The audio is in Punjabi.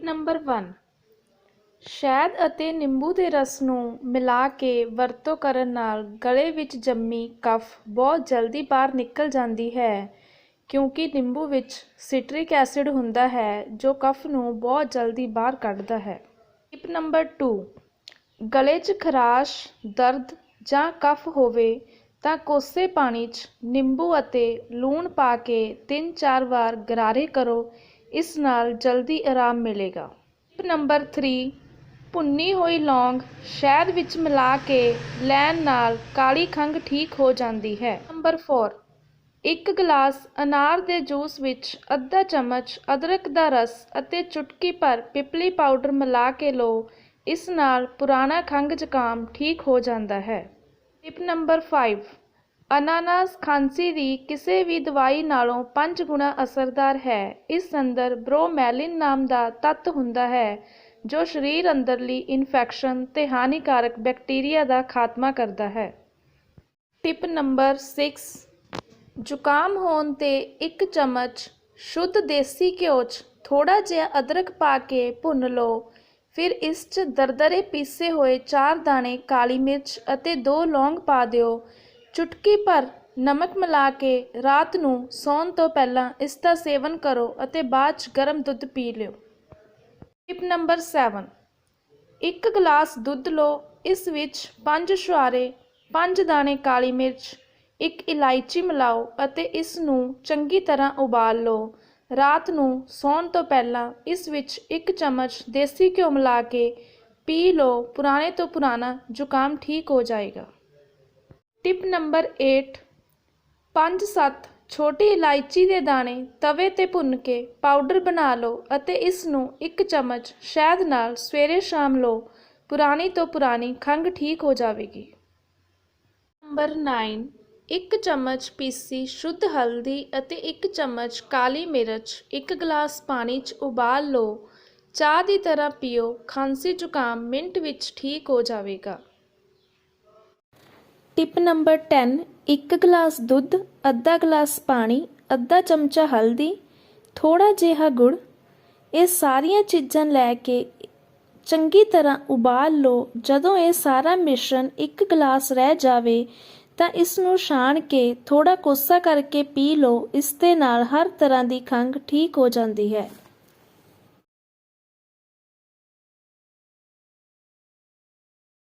ਨੰਬਰ 1 ਸ਼ਹਿਦ ਅਤੇ ਨਿੰਬੂ ਦੇ ਰਸ ਨੂੰ ਮਿਲਾ ਕੇ ਵਰਤੋਂ ਕਰਨ ਨਾਲ ਗਲੇ ਵਿੱਚ ਜੰਮੀ ਕਫ ਬਹੁਤ ਜਲਦੀ ਬਾਹਰ ਨਿਕਲ ਜਾਂਦੀ ਹੈ ਕਿਉਂਕਿ ਨਿੰਬੂ ਵਿੱਚ ਸਿਟਰਿਕ ਐਸਿਡ ਹੁੰਦਾ ਹੈ ਜੋ ਕਫ ਨੂੰ ਬਹੁਤ ਜਲਦੀ ਬਾਹਰ ਕੱਢਦਾ ਹੈ। ਟਿਪ ਨੰਬਰ 2 ਗਲੇ 'ਚ ਖਰਾਸ਼, ਦਰਦ ਜਾਂ ਕਫ ਹੋਵੇ ਤਾਂ ਕੋਸੇ ਪਾਣੀ 'ਚ ਨਿੰਬੂ ਅਤੇ ਲੂਣ ਪਾ ਕੇ 3-4 ਵਾਰ ਗਰਾਰੇ ਕਰੋ, ਇਸ ਨਾਲ ਜਲਦੀ ਆਰਾਮ ਮਿਲੇਗਾ। ਟਿਪ ਨੰਬਰ 3 ਭੁੰਨੀ ਹੋਈ ਲੌਂਗ ਸ਼ਹਿਦ ਵਿੱਚ ਮਿਲਾ ਕੇ ਲੈਣ ਨਾਲ ਕਾਲੀ ਖੰਘ ਠੀਕ ਹੋ ਜਾਂਦੀ ਹੈ। ਨੰਬਰ 4 1 ਗਲਾਸ ਅਨਾਰ ਦੇ ਜੂਸ ਵਿੱਚ ਅੱਧਾ ਚਮਚ ਅਦਰਕ ਦਾ ਰਸ ਅਤੇ ਚੁਟਕੀ ਭਰ ਪਿਪਲੀ ਪਾਊਡਰ ਮਿਲਾ ਕੇ ਲਓ, ਇਸ ਨਾਲ ਪੁਰਾਣਾ ਖੰਘ ਜ਼ੁਕਾਮ ਠੀਕ ਹੋ ਜਾਂਦਾ ਹੈ। ਟਿਪ ਨੰਬਰ 5 ਅਨਾਨਾਸ ਖਾਂਸੀ ਦੀ ਕਿਸੇ ਵੀ ਦਵਾਈ ਨਾਲੋਂ 5 ਗੁਣਾ ਅਸਰਦਾਰ ਹੈ। ਇਸ ਅੰਦਰ ਬ੍ਰੋਮੈਲਿਨ ਨਾਮ ਦਾ ਤੱਤ ਹੁੰਦਾ ਹੈ ਜੋ ਸਰੀਰ ਅੰਦਰਲੀ ਇਨਫੈਕਸ਼ਨ ਤੇ ਹਾਨੀਕਾਰਕ ਬੈਕਟੀਰੀਆ ਦਾ ਖਾਤਮਾ ਕਰਦਾ ਹੈ। ਟਿਪ ਨੰਬਰ 6 ਜ਼ੁਕਾਮ ਹੋਣ 'ਤੇ 1 ਚਮਚ ਸ਼ੁੱਧ ਦੇਸੀ ਘਿਓ 'ਚ ਥੋੜ੍ਹਾ ਜਿਹਾ ਅਦਰਕ ਪਾ ਕੇ ਭੁੰਨ ਲਓ, ਫਿਰ ਇਸ 'ਚ ਦਰਦਰੇ ਪੀਸੇ ਹੋਏ 4 ਦਾਣੇ ਕਾਲੀ ਮਿਰਚ ਅਤੇ 2 ਲੌਂਗ ਪਾ ਦਿਓ। ਚੁਟਕੀ ਭਰ ਨਮਕ ਮਿਲਾ ਕੇ ਰਾਤ ਨੂੰ ਸੌਣ ਤੋਂ ਪਹਿਲਾਂ ਇਸ ਦਾ ਸੇਵਨ ਕਰੋ ਅਤੇ ਬਾਅਦ 'ਚ ਗਰਮ ਦੁੱਧ ਪੀ ਲਿਓ। ਟਿਪ ਨੰਬਰ 7 1 ਗਲਾਸ ਦੁੱਧ ਲਓ, ਇਸ ਵਿੱਚ 5 ਛੁਹਾਰੇ, 5 ਦਾਣੇ ਕਾਲੀ ਮਿਰਚ, 1 ਇਲਾਇਚੀ ਮਿਲਾਓ ਅਤੇ ਇਸ ਨੂੰ ਚੰਗੀ ਤਰ੍ਹਾਂ ਉਬਾਲ ਲਓ। ਰਾਤ ਨੂੰ ਸੌਣ ਤੋਂ ਪਹਿਲਾਂ ਇਸ ਵਿੱਚ 1 ਚਮਚ ਦੇਸੀ ਘਿਓ ਮਿਲਾ ਕੇ ਪੀ ਲਓ, ਪੁਰਾਣੇ ਤੋਂ ਪੁਰਾਣਾ ਜ਼ੁਕਾਮ ਠੀਕ ਹੋ ਜਾਏਗਾ। ਟਿਪ ਨੰਬਰ 8 5-7 ਛੋਟੀ ਇਲਾਇਚੀ ਦੇ ਦਾਣੇ ਤਵੇ 'ਤੇ ਭੁੰਨ ਕੇ ਪਾਊਡਰ ਬਣਾ ਲਓ ਅਤੇ ਇਸ ਨੂੰ 1 ਚਮਚ ਸ਼ਹਿਦ ਨਾਲ ਸਵੇਰੇ ਸ਼ਾਮ ਲਓ, ਪੁਰਾਣੀ ਤੋਂ ਪੁਰਾਣੀ ਖੰਘ ਠੀਕ ਹੋ ਜਾਵੇਗੀ। ਨੰਬਰ 9 1 ਚਮਚ ਪੀਸੀ ਸ਼ੁੱਧ ਹਲਦੀ ਅਤੇ 1 ਚਮਚ ਕਾਲੀ ਮਿਰਚ 1 ਗਲਾਸ ਪਾਣੀ 'ਚ ਉਬਾਲ ਲਓ, ਚਾਹ ਦੀ ਤਰ੍ਹਾਂ ਪੀਓ, ਖਾਂਸੀ ਜ਼ੁਕਾਮ ਮਿੰਟ ਵਿੱਚ ਠੀਕ ਹੋ ਜਾਵੇਗਾ। ਟਿਪ ਨੰਬਰ 10 1 ਗਲਾਸ ਦੁੱਧ, ਅੱਧਾ ਗਲਾਸ ਪਾਣੀ, ਅੱਧਾ ਚਮਚਾ ਹਲਦੀ, ਥੋੜ੍ਹਾ ਜਿਹਾ ਗੁੜ, ਇਹ ਸਾਰੀਆਂ ਚੀਜ਼ਾਂ ਲੈ ਕੇ ਚੰਗੀ ਤਰ੍ਹਾਂ ਉਬਾਲ ਲਓ। ਜਦੋਂ ਇਹ ਸਾਰਾ ਮਿਸ਼ਰਣ 1 ਗਲਾਸ ਰਹਿ ਜਾਵੇ ਤਾਂ ਇਸ ਨੂੰ ਛਾਣ ਕੇ ਥੋੜ੍ਹਾ ਕੋਸਾ ਕਰਕੇ ਪੀ ਲਓ, ਇਸ ਦੇ ਨਾਲ ਹਰ ਤਰ੍ਹਾਂ ਦੀ ਖੰਘ ਠੀਕ ਹੋ ਜਾਂਦੀ ਹੈ।